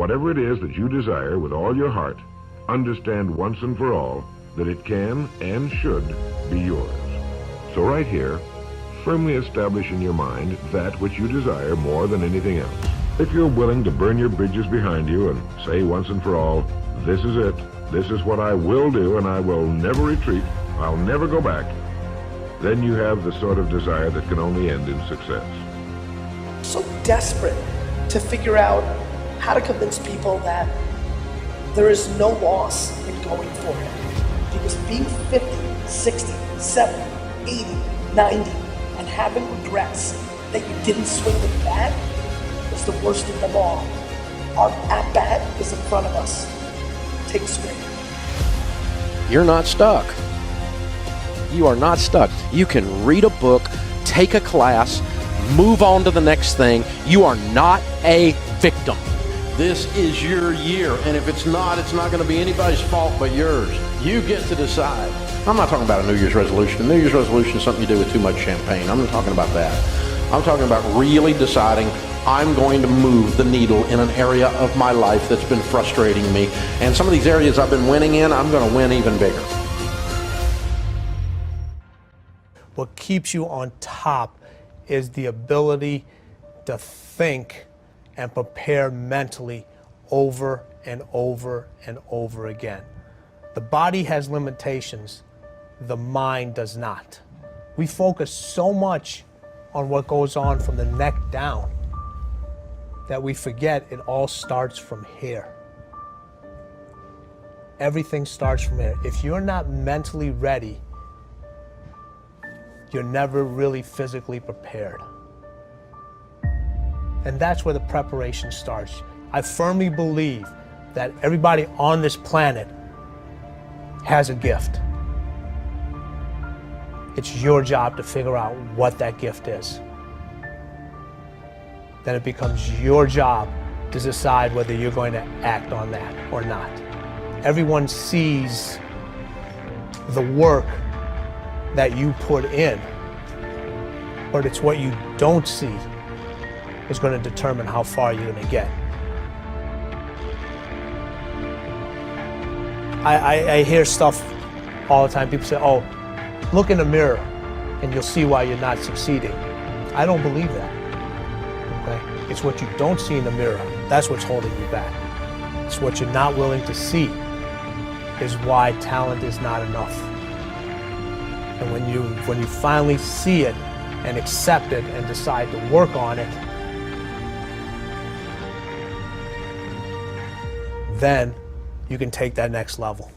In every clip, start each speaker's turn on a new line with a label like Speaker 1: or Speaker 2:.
Speaker 1: Whatever it is that you desire with all your heart, understand once and for all that it can and should be yours. So right here, firmly establish in your mind that which you desire more than anything else. If you're willing to burn your bridges behind you and say once and for all, this is it, this is what I will do, and I will never retreat, I'll never go back, then you have the sort of desire that can only end in success.
Speaker 2: So desperate to figure out how to convince people that there is no loss in going for it. Because being 50, 60, 70, 80, 90, and having regrets that you didn't swing the bat is the worst of them all. Our at-bat is in front of us. Take a swing.
Speaker 3: You're not stuck. You are not stuck. You can read a book, take a class, move on to the next thing. You are not a victim.
Speaker 4: This is your year, and if it's not going to be anybody's fault but yours. You get to decide. I'm not talking about a New Year's resolution. A New Year's resolution is something you do with too much champagne. I'm not talking about that. I'm talking about really deciding I'm going to move the needle in an area of my life that's been frustrating me. And some of these areas I've been winning in, I'm going to win even bigger.
Speaker 5: What keeps you on top is the ability to think and prepare mentally over and over and over again. The body has limitations, the mind does not. We focus so much on what goes on from the neck down that we forget it all starts from here. Everything starts from here. If you're not mentally ready, you're never really physically prepared. And that's where the preparation starts. I firmly believe that everybody on this planet has a gift. It's your job to figure out what that gift is. Then it becomes your job to decide whether you're going to act on that or not. Everyone sees the work that you put in, but it's what you don't see is going to determine how far you're going to get. I hear stuff all the time. People say, oh, look in the mirror and you'll see why you're not succeeding. I don't believe that. Okay? It's what you don't see in the mirror. That's what's holding you back. It's what you're not willing to see is why talent is not enough. And when you finally see it and accept it and decide to work on it, then you can take that next level.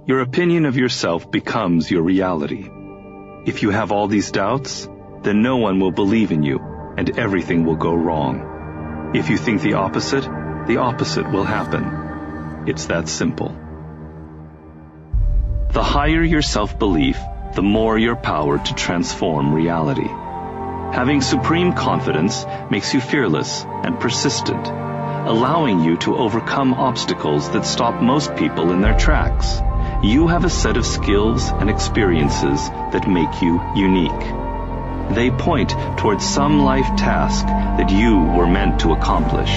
Speaker 6: Your opinion of yourself becomes your reality. If you have all these doubts, then no one will believe in you and everything will go wrong. If you think the opposite will happen. It's that simple. The higher your self-belief, the more your power to transform reality. Having supreme confidence makes you fearless and persistent, allowing you to overcome obstacles that stop most people in their tracks. You have a set of skills and experiences that make you unique. They point towards some life task that you were meant to accomplish.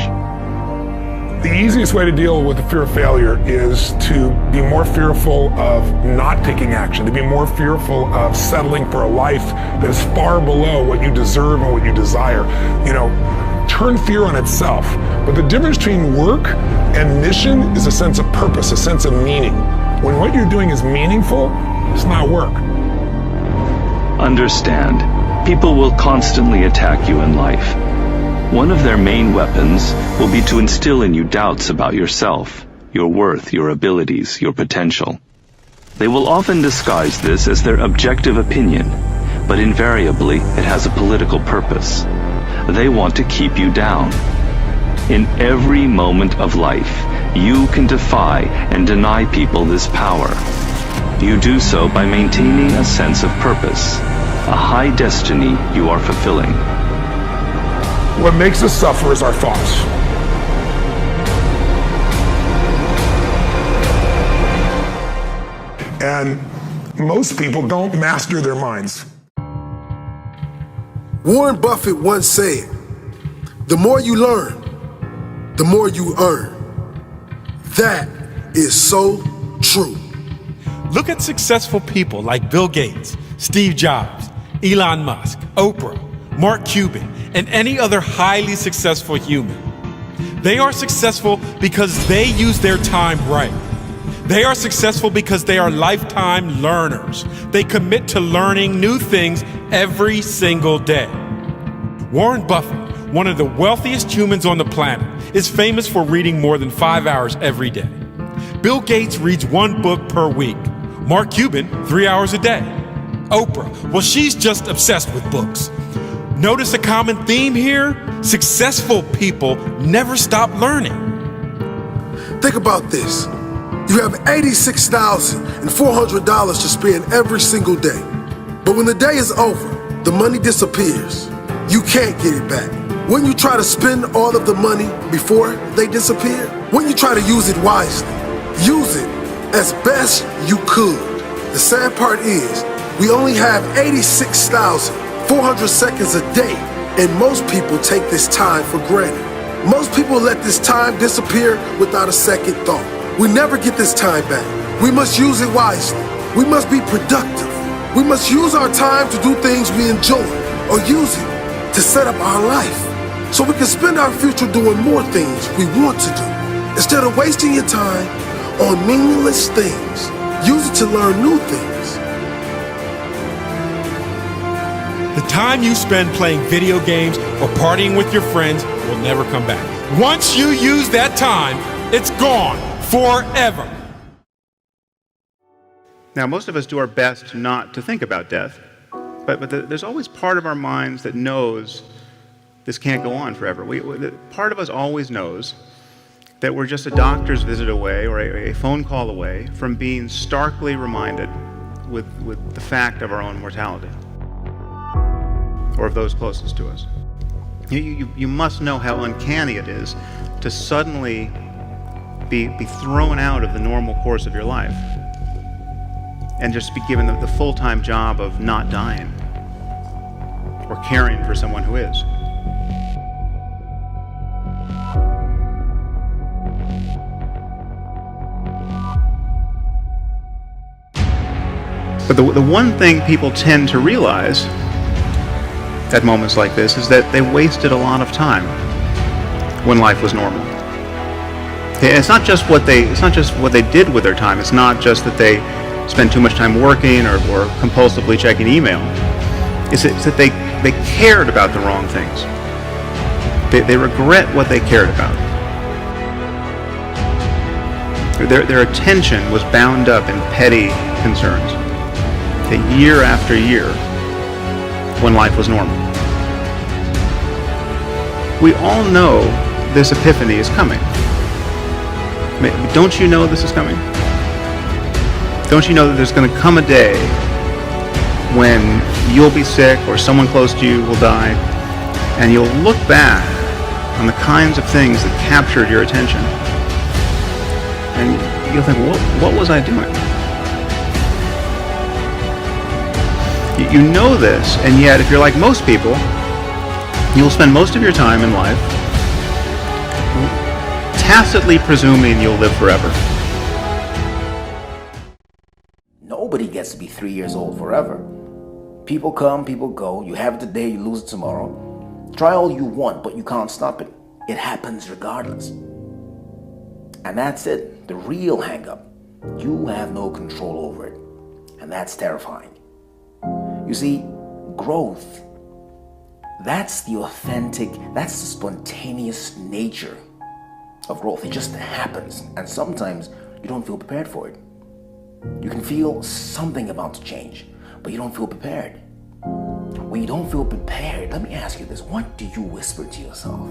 Speaker 7: The easiest way to deal with the fear of failure is to be more fearful of not taking action, to be more fearful of settling for a life that is far below what you deserve and what you desire. Turn fear on itself. But the difference between work and mission is a sense of purpose, a sense of meaning. When what you're doing is meaningful, it's not work.
Speaker 6: Understand, people will constantly attack you in life. One of their main weapons will be to instill in you doubts about yourself, your worth, your abilities, your potential. They will often disguise this as their objective opinion, but invariably it has a political purpose. They want to keep you down. In every moment of life, you can defy and deny people this power. You do so by maintaining a sense of purpose, a high destiny you are fulfilling.
Speaker 7: What makes us suffer is our thoughts. And most people don't master their minds.
Speaker 8: Warren Buffett once said, The more you learn, the more you earn. That is so true.
Speaker 9: Look at successful people like Bill Gates, Steve Jobs, Elon Musk, Oprah, Mark Cuban, and any other highly successful human. They are successful because they use their time right. They are successful because they are lifetime learners. They commit to learning new things every single day. Warren Buffett, one of the wealthiest humans on the planet, is famous for reading more than 5 hours every day. Bill Gates reads 1 book per week. Mark Cuban, 3 hours a day. Oprah, well, she's just obsessed with books. Notice a common theme here? Successful people never stop learning.
Speaker 8: Think about this. You have $86,400 to spend every single day. But when the day is over, the money disappears. You can't get it back. When you try to spend all of the money before they disappear, when you try to use it wisely, use it as best you could. The sad part is, we only have 86,400 seconds a day, and most people take this time for granted. Most people let this time disappear without a second thought. We never get this time back. We must use it wisely. We must be productive. We must use our time to do things we enjoy, or use it to set up our life so we can spend our future doing more things we want to do. Instead of wasting your time on meaningless things, use it to learn new things.
Speaker 9: The time you spend playing video games or partying with your friends will never come back. Once you use that time, it's gone forever.
Speaker 10: Now, most of us do our best not to think about death, but there's always part of our minds that knows this can't go on forever. Part of us always knows that we're just a doctor's visit away or a phone call away from being starkly reminded with the fact of our own mortality, or of those closest to us. You must know how uncanny it is to suddenly be thrown out of the normal course of your life and just be given the full-time job of not dying or caring for someone who is. But the one thing people tend to realize at moments like this is that they wasted a lot of time when life was normal. It's not just what they did with their time. It's not just that they spend too much time working or compulsively checking email. It's that they cared about the wrong things. They regret what they cared about. Their attention was bound up in petty concerns. Year after year, when life was normal. We all know this epiphany is coming. Don't you know this is coming? Don't you know that there's going to come a day when you'll be sick or someone close to you will die, and you'll look back on the kinds of things that captured your attention, and you'll think, what was I doing? You know this, and yet if you're like most people, you'll spend most of your time in life tacitly presuming you'll live forever.
Speaker 11: Nobody gets to be 3 years old forever. People come, people go. You have it today, you lose it tomorrow. Try all you want, but you can't stop it. It happens regardless. And that's it, the real hang-up. You have no control over it. And that's terrifying. You see, growth, that's the authentic, that's the spontaneous nature of growth. It just happens, and sometimes you don't feel prepared for it. You can feel something about to change, but you don't feel prepared. When you don't feel prepared, let me ask you this, what do you whisper to yourself?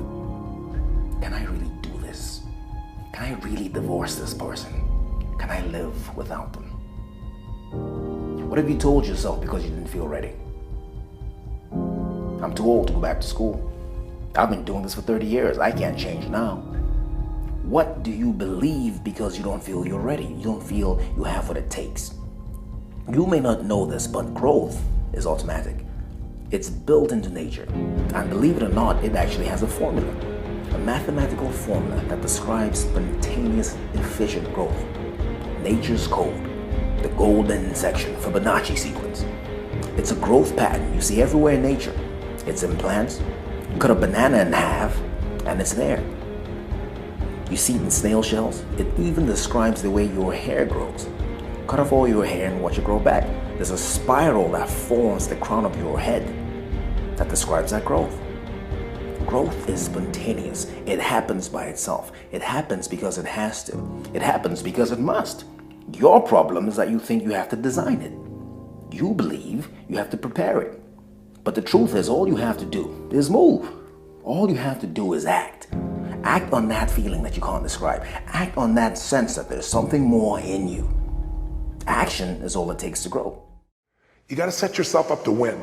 Speaker 11: Can I really do this? Can I really divorce this person? Can I live without them? What have you told yourself because you didn't feel ready? I'm too old to go back to school. I've been doing this for 30 years. I can't change now. What do you believe because you don't feel you're ready? You don't feel you have what it takes. You may not know this, but growth is automatic. It's built into nature. And believe it or not, it actually has a formula. A mathematical formula that describes spontaneous, efficient growth. Nature's code, the golden section, Fibonacci sequence. It's a growth pattern you see everywhere in nature. It's in plants. You cut a banana in half, and it's there. You see it in snail shells. It even describes the way your hair grows. Cut off all your hair and watch it grow back. There's a spiral that forms the crown of your head that describes that growth. Growth is spontaneous. It happens by itself. It happens because it has to. It happens because it must. Your problem is that you think you have to design it. You believe you have to prepare it. But the truth is, all you have to do is move. All you have to do is act. Act on that feeling that you can't describe. Act on that sense that there's something more in you. Action is all it takes to grow.
Speaker 7: You got to set yourself up to win.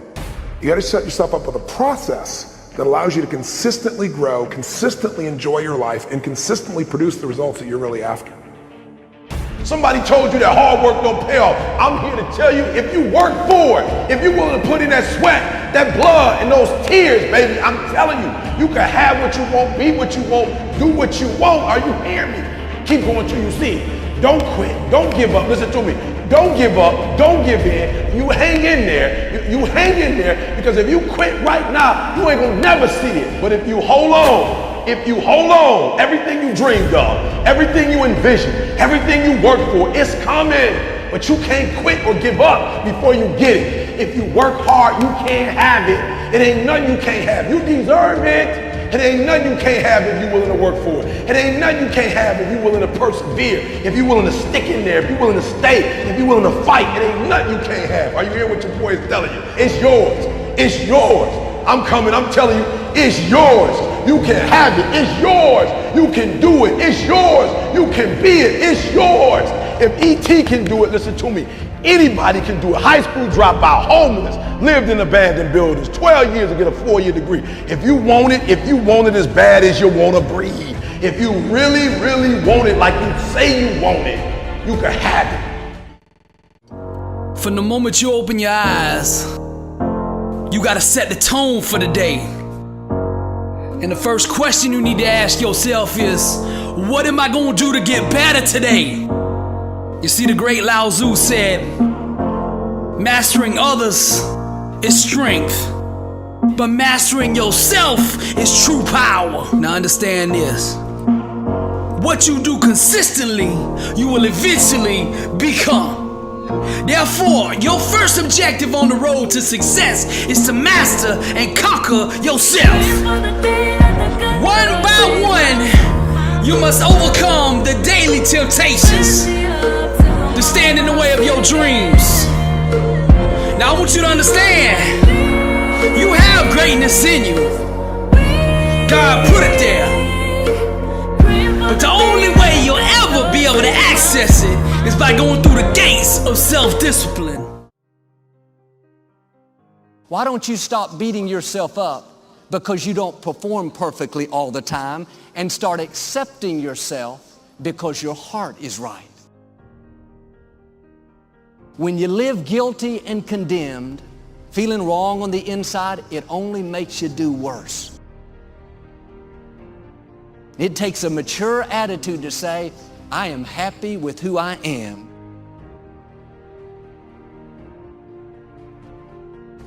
Speaker 7: You got to set yourself up with a process that allows you to consistently grow, consistently enjoy your life, and consistently produce the results that you're really after.
Speaker 12: Somebody told you that hard work don't pay off. I'm here to tell you, if you work for it, if you're willing to put in that sweat, that blood, and those tears, baby, I'm telling you, you can have what you want, be what you want, do what you want. Are you hearing me? Keep going till you see it. Don't quit. Don't give up. Listen to me. Don't give up. Don't give in. You hang in there. You hang in there, because if you quit right now, you ain't gonna never see it. But if you hold on, everything you dreamed of, everything you envisioned, everything you worked for, it's coming. But you can't quit or give up before you get it. If you work hard, you can't have it. It ain't nothing you can't have. You deserve it. It ain't nothing you can't have if you're willing to work for it. It ain't nothing you can't have if you're willing to persevere, if you're willing to stick in there, if you're willing to stay, if you're willing to fight. It ain't nothing you can't have. Are you hearing what your boy is telling you? It's yours. It's yours. I'm coming. I'm telling you, it's yours. You can have it. It's yours. You can do it. It's yours. You can be it. It's yours. If E.T. can do it, listen to me, anybody can do it. High school dropout, homeless, lived in abandoned buildings, 12 years to get a 4-year degree. If you want it as bad as you want to breathe, if you really, really want it like you say you want it, you can have it.
Speaker 13: From the moment you open your eyes, you gotta set the tone for the day. And the first question you need to ask yourself is, what am I gonna do to get better today? You see, the great Lao Tzu said, mastering others is strength, but mastering yourself is true power. Now understand this. What you do consistently, you will eventually become. Therefore, your first objective on the road to success is to master and conquer yourself. One by one, you must overcome the daily temptations to stand in the way of your dreams. Now I want you to understand, you have greatness in you. God put it there. But the only way you'll ever be able to access it is by going through the gates of self-discipline. Why don't you stop beating yourself up because you don't perform perfectly all the time, and start accepting yourself because your heart is right? When you live guilty and condemned, feeling wrong on the inside, it only makes you do worse. It takes a mature attitude to say, I am happy with who I am.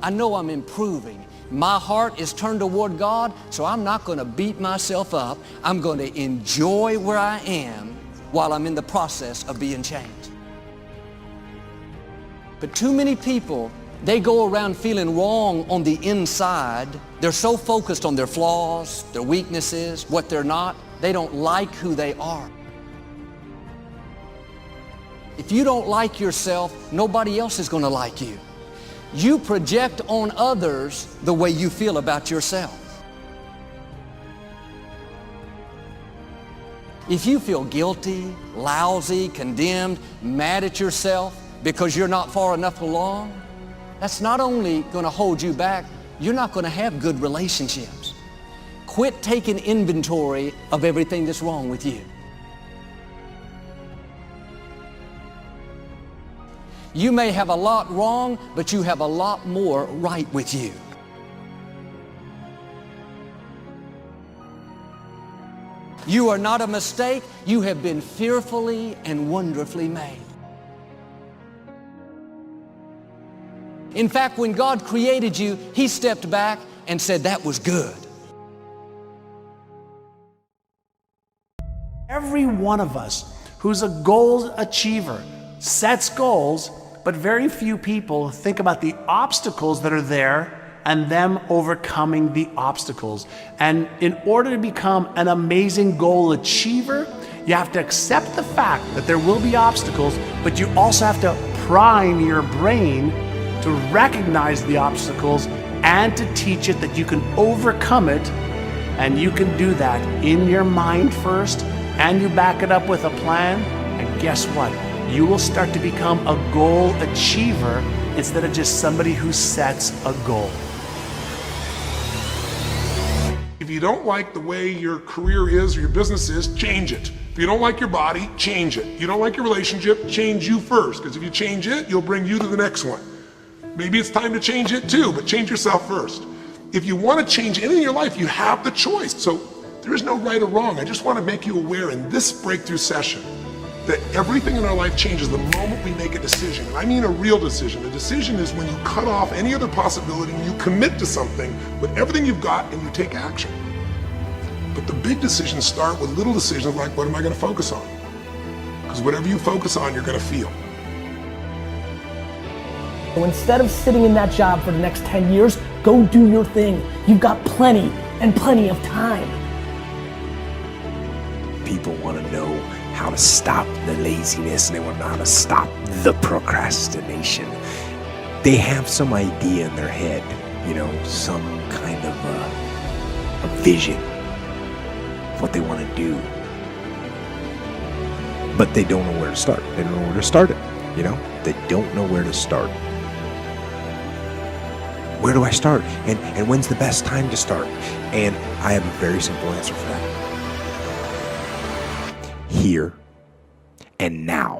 Speaker 13: I know I'm improving. My heart is turned toward God, so I'm not going to beat myself up. I'm going to enjoy where I am while I'm in the process of being changed. But too many people, they go around feeling wrong on the inside. They're so focused on their flaws, their weaknesses, what they're not. They don't like who they are. If you don't like yourself, nobody else is going to like you. You project on others the way you feel about yourself. If you feel guilty, lousy, condemned, mad at yourself because you're not far enough along, that's not only going to hold you back, you're not going to have good relationships. Quit taking inventory of everything that's wrong with you. You may have a lot wrong, but you have a lot more right with you.
Speaker 14: You are not a mistake. You have been fearfully and wonderfully made. In fact, when God created you, He stepped back and said, that was good.
Speaker 15: Every one of us who's a goal achiever sets goals, but very few people think about the obstacles that are there and them overcoming the obstacles. And in order to become an amazing goal achiever, you have to accept the fact that there will be obstacles, but you also have to prime your brain to recognize the obstacles and to teach it that you can overcome it. And you can do that in your mind first, and you back it up with a plan. And guess what? You will start to become a goal achiever instead of just somebody who sets a goal.
Speaker 7: If you don't like the way your career is or your business is, change it. If you don't like your body, change it. You don't like your relationship, change you first. Because if you change it, you'll bring you to the next one. Maybe it's time to change it too, but change yourself first. If you want to change anything in your life, you have the choice. So there is no right or wrong. I just want to make you aware in this breakthrough session that everything in our life changes the moment we make a decision. And I mean a real decision. A decision is when you cut off any other possibility and you commit to something with everything you've got and you take action. But the big decisions start with little decisions like, what am I going to focus on? Because whatever you focus on, you're going to feel.
Speaker 2: So instead of sitting in that job for the next 10 years, go do your thing. You've got plenty and plenty of time.
Speaker 16: People want to know how to stop the laziness, and they want to know how to stop the procrastination. They have some idea in their head, you know, some kind of a vision of what they want to do. But they don't know where to start. They don't know where to start it, you know? They don't know where to start. Where do I start? And when's the best time to start? And I have a very simple answer for that. Here and now.